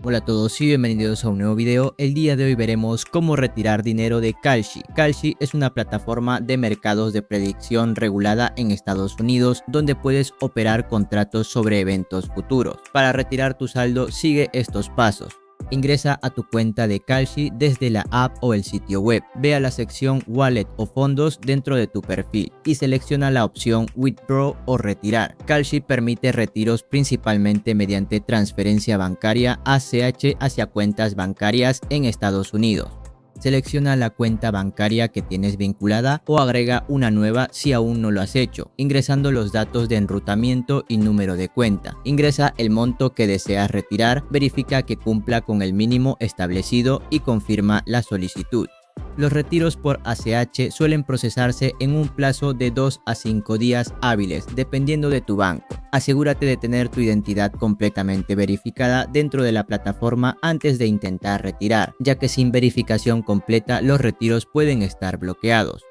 Hola a todos y bienvenidos a un nuevo video. El día de hoy veremos cómo retirar dinero de Kalshi. Kalshi es una plataforma de mercados de predicción regulada en Estados Unidos donde puedes operar contratos sobre eventos futuros. Para retirar tu saldo sigue estos pasos. Ingresa a tu cuenta de Kalshi desde la app o el sitio web. Ve a la sección Wallet o Fondos dentro de tu perfil y selecciona la opción Withdraw o Retirar. Kalshi permite retiros principalmente mediante transferencia bancaria ACH hacia cuentas bancarias en Estados Unidos. Selecciona la cuenta bancaria que tienes vinculada o agrega una nueva si aún no lo has hecho, ingresando los datos de enrutamiento y número de cuenta. Ingresa el monto que deseas retirar, verifica que cumpla con el mínimo establecido y confirma la solicitud. Los retiros por ACH suelen procesarse en un plazo de 2 a 5 días hábiles, dependiendo de tu banco. Asegúrate de tener tu identidad completamente verificada dentro de la plataforma antes de intentar retirar, ya que sin verificación completa los retiros pueden estar bloqueados.